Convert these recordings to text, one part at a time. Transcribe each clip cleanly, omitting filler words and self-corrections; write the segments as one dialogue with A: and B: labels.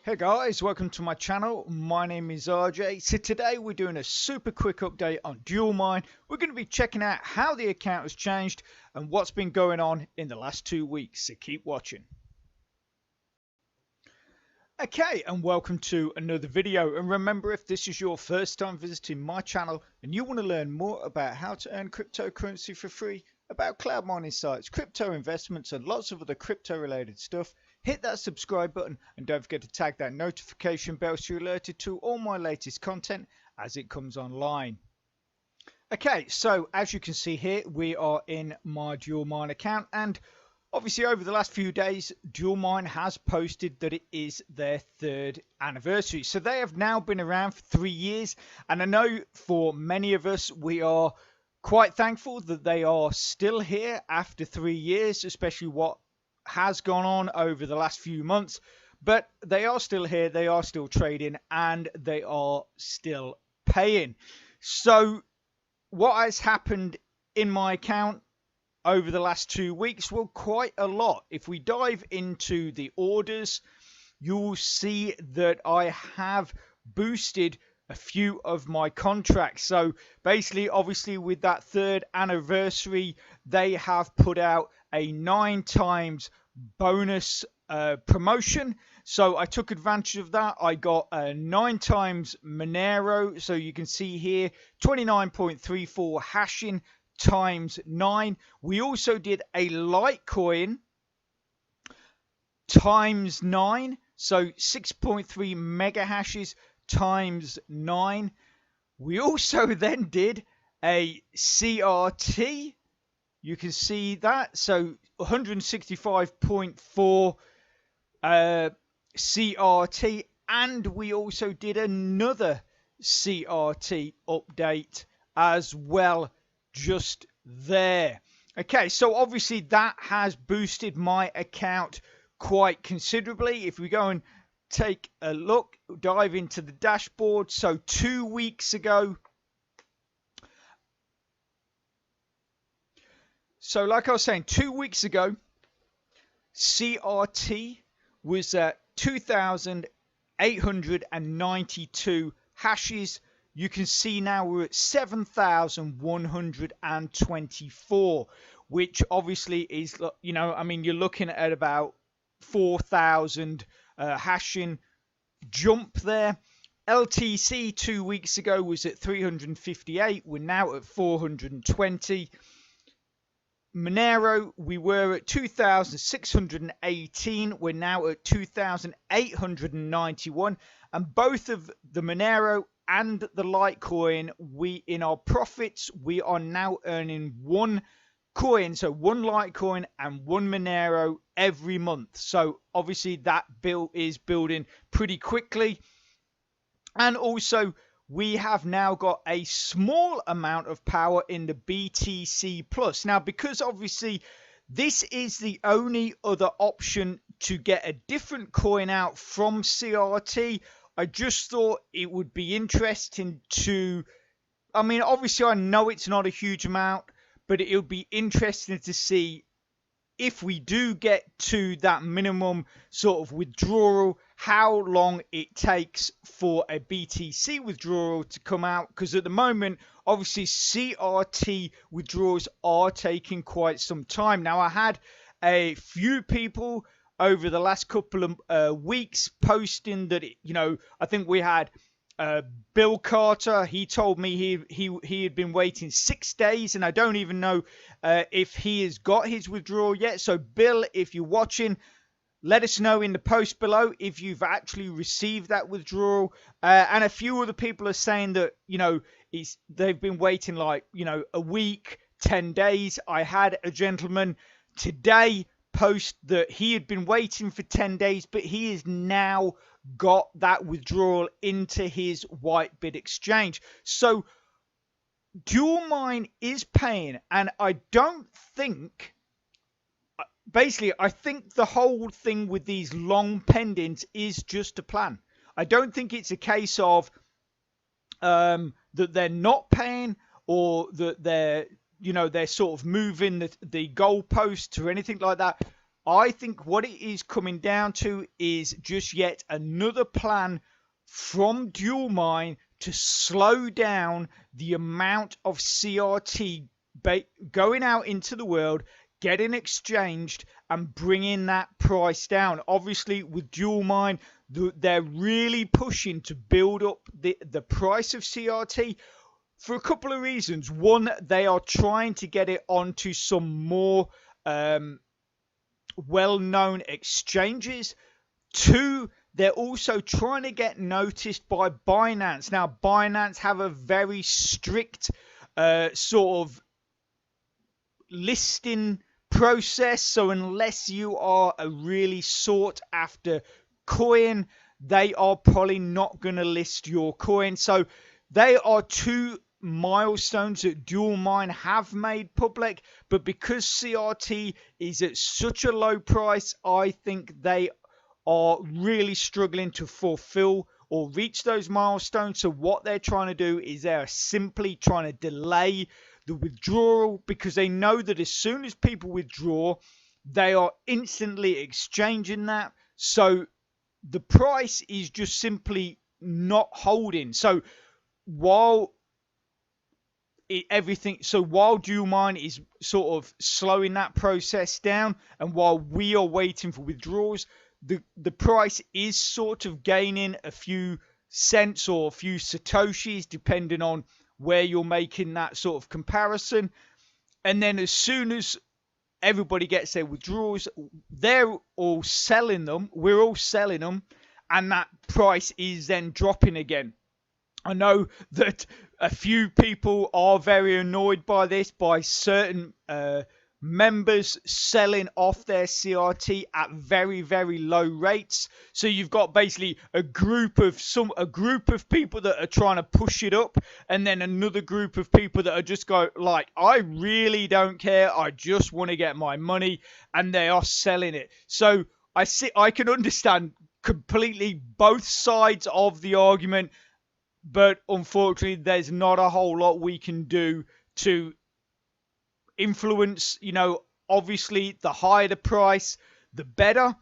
A: Hey guys, welcome to my channel. My name is RJ. So today we're doing a super quick update on Dualmine. We're going to be checking out how the account has changed and what's been going on in the last 2 weeks. So keep watching. Okay, and welcome to another video. And remember, if this is your first time visiting my channel and you want to learn more about how to earn cryptocurrency for free, about cloud mining sites, crypto investments, and lots of other crypto related stuff, hit that subscribe button and don't forget to tag that notification bell so you're alerted to all my latest content as it comes online. Okay, so as you can see here, we are in my Dualmine account, and obviously over the last few days, Dualmine has posted that it is their 3rd anniversary. So they have now been around for 3 years, and I know for many of us, we are quite thankful that they are still here after 3 years, especially what has gone on over the last few months. But they are still here, they are still trading, and they are still paying. So what has happened in my account over the last 2 weeks? Well, quite a lot. If we dive into the orders, you'll see that I have boosted a few of my contracts. So basically, obviously with that 3rd anniversary, they have put out a 9 times bonus promotion. So I took advantage of that. I got 9 times Monero. So you can see here 29.34 hashing times 9. We also did a Litecoin times 9. So 6.3 mega hashes times 9. We also then did a CRT. You can see that. So 165.4 CRT, and we also did another CRT update as well just there. Okay, so obviously that has boosted my account quite considerably. If we go and take a look, dive into the dashboard. So 2 weeks ago, so like I was saying, 2 weeks ago, CRT was at 2,892 hashes. You can see now we're at 7,124, which obviously is, you know, I mean, you're looking at about 4,000 hashing jump there. LTC 2 weeks ago was at 358. We're now at 420. Monero, we were at 2,618. We're now at 2,891. And both of the Monero and the Litecoin, in our profits, we are now earning 1 coin, so 1 Litecoin and 1 Monero every month. So obviously that bill is building pretty quickly. And also, we have now got a small amount of power in the BTC Plus. Now, because obviously this is the only other option to get a different coin out from CRT, I just thought it would be interesting to, I mean, obviously I know it's not a huge amount, but it would be interesting to see if we do get to that minimum sort of withdrawal, how long it takes for a BTC withdrawal to come out. Because at the moment, obviously CRT withdrawals are taking quite some time. Now, I had a few people over the last couple of weeks posting that, you know, I think we had Bill Carter. He told me he had been waiting 6 days, and I don't even know if he has got his withdrawal yet. So Bill, if you're watching, let us know in the post below if you've actually received that withdrawal. And a few other people are saying that, you know, they've been waiting like, you know, a week, 10 days. I had a gentleman today post that he had been waiting for 10 days, but he has now got that withdrawal into his Whitebit exchange. So Dualmine is paying, and I don't think, basically I think the whole thing with these long pendings is just a plan. I don't think it's a case of that they're not paying, or that they're, you know, they're sort of moving the goalposts or anything like that. I think what it is coming down to is just yet another plan from Dualmine to slow down the amount of CRT going out into the world, getting exchanged, and bringing that price down. Obviously, with Dualmine, they're really pushing to build up the price of CRT for a couple of reasons. One, they are trying to get it onto some more well-known exchanges. Two, they're also trying to get noticed by Binance. Now, Binance have a very strict sort of listing process. So unless you are a really sought after coin, they are probably not going to list your coin. So they are two milestones that Dualmine have made public, but because CRT is at such a low price, I think they are really struggling to fulfill or reach those milestones. So what they're trying to do is they're simply trying to delay the withdrawal, because they know that as soon as people withdraw, they are instantly exchanging that. So the price is just simply not holding. So while while Dualmine is sort of slowing that process down, and while we are waiting for withdrawals, the price is sort of gaining a few cents or a few satoshis depending on where you're making that sort of comparison. And then as soon as everybody gets their withdrawals, they're all selling them, we're all selling them, and that price is then dropping again. I know that a few people are very annoyed by this, by certain members selling off their CRT at very, very low rates. So you've got basically a group of people that are trying to push it up, and then another group of people that are just like, I really don't care, I just want to get my money, and they are selling it. So I can understand completely both sides of the argument, but unfortunately there's not a whole lot we can do to influence. Obviously the higher the price, the better.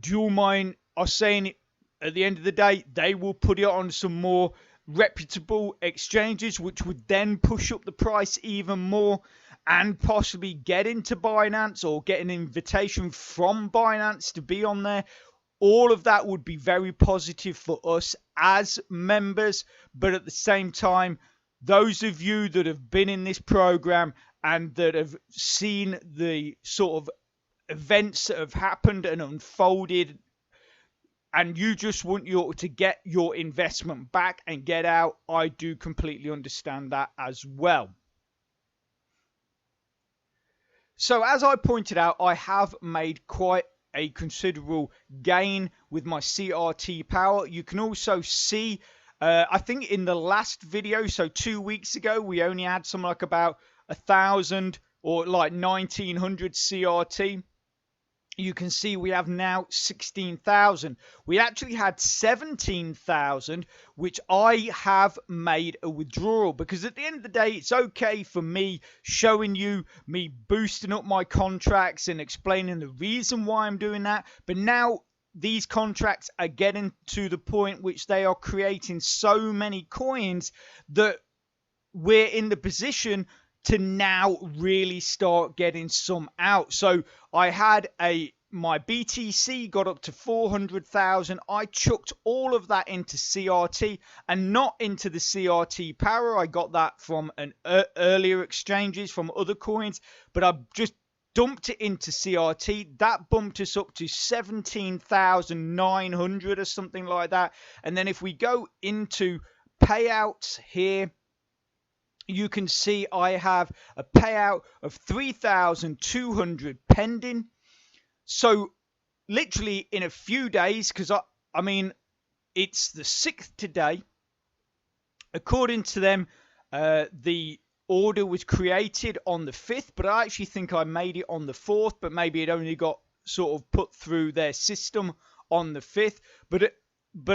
A: Dualmine are saying at the end of the day they will put it on some more reputable exchanges, which would then push up the price even more, and possibly get into Binance or get an invitation from Binance to be on there. All of that would be very positive for us as members, but at the same time, those of you that have been in this program and that have seen the sort of events that have happened and unfolded, and you just want to get your investment back and get out, I do completely understand that as well. So as I pointed out, I have made quite a considerable gain with my CRT power. You can also see, I think in the last video, so 2 weeks ago, we only had something like about 1,000 or like 1,900 CRT. You can see we have now 16,000. We actually had 17,000, which I have made a withdrawal, because at the end of the day, it's okay for me showing you me boosting up my contracts and explaining the reason why I'm doing that. But now these contracts are getting to the point which they are creating so many coins that we're in the position to now really start getting some out. So I had my BTC got up to 400,000. I chucked all of that into CRT and not into the CRT power. I got that from earlier exchanges from other coins, but I just dumped it into CRT. That bumped us up to 17,900 or something like that. And then if we go into payouts here, you can see I have a payout of 3,200 pending. So literally in a few days, because I mean it's the 6th today, according to them, the order was created on the 5th, but I actually think I made it on the 4th, but maybe it only got sort of put through their system on the 5th. But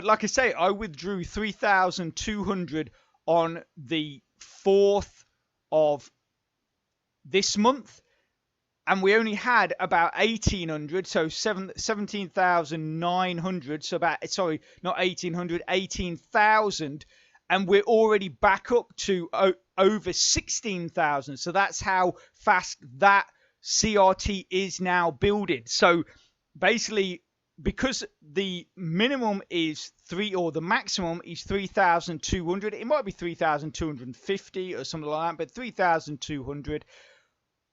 A: like I say, I withdrew 3,200 on the 4th of this month, and we only had about 1,800, so 17,900. So about, sorry, not 1,800, 18,000, and we're already back up to over 16,000. So that's how fast that CRT is now building. So basically, because the minimum is 3, or the maximum is 3,200, it might be 3,250 or something like that, but 3,200.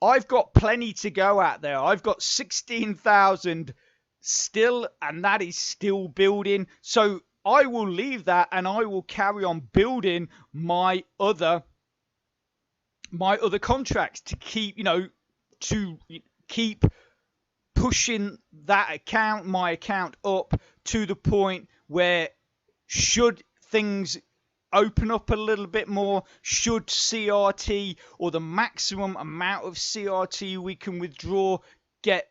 A: I've got plenty to go out there. I've got 16,000 still, and that is still building. So I will leave that, and I will carry on building my other contracts to keep, to keep pushing that account, my account, up to the point where, should things open up a little bit more, should CRT, or the maximum amount of CRT we can withdraw, get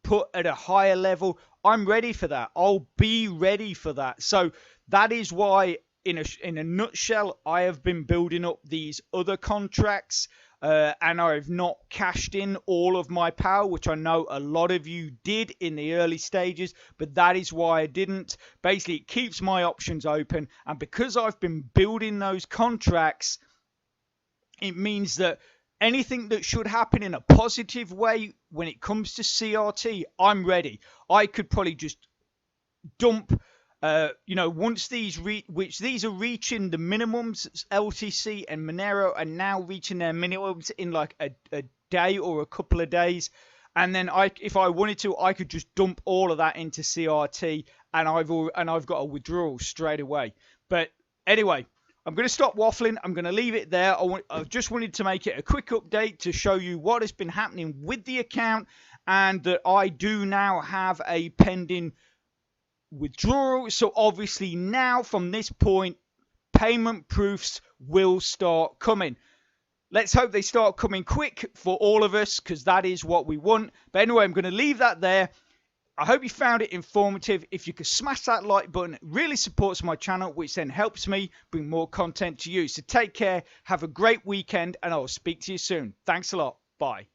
A: put at a higher level, I'm ready for that. I'll be ready for that. So that is why, in a nutshell, I have been building up these other contracts, and I've not cashed in all of my power, which I know a lot of you did in the early stages, but that is why I didn't. Basically, it keeps my options open, and because I've been building those contracts, it means that anything that should happen in a positive way when it comes to CRT, I'm ready. I could probably just dump, once these which these are reaching the minimums, LTC and Monero are now reaching their minimums in like a day or a couple of days, and then if I wanted to, I could just dump all of that into CRT, and I've got a withdrawal straight away. But anyway, I'm going to stop waffling. I'm going to leave it there. I just wanted to make it a quick update to show you what has been happening with the account, and that I do now have a pending withdrawal. So obviously now, from this point, payment proofs will start coming. Let's hope they start coming quick for all of us, because that is what we want. But anyway, I'm going to leave that there. I hope you found it informative. If you could smash that like button, it really supports my channel, which then helps me bring more content to you. So take care, have a great weekend, and I'll speak to you soon. Thanks a lot. Bye.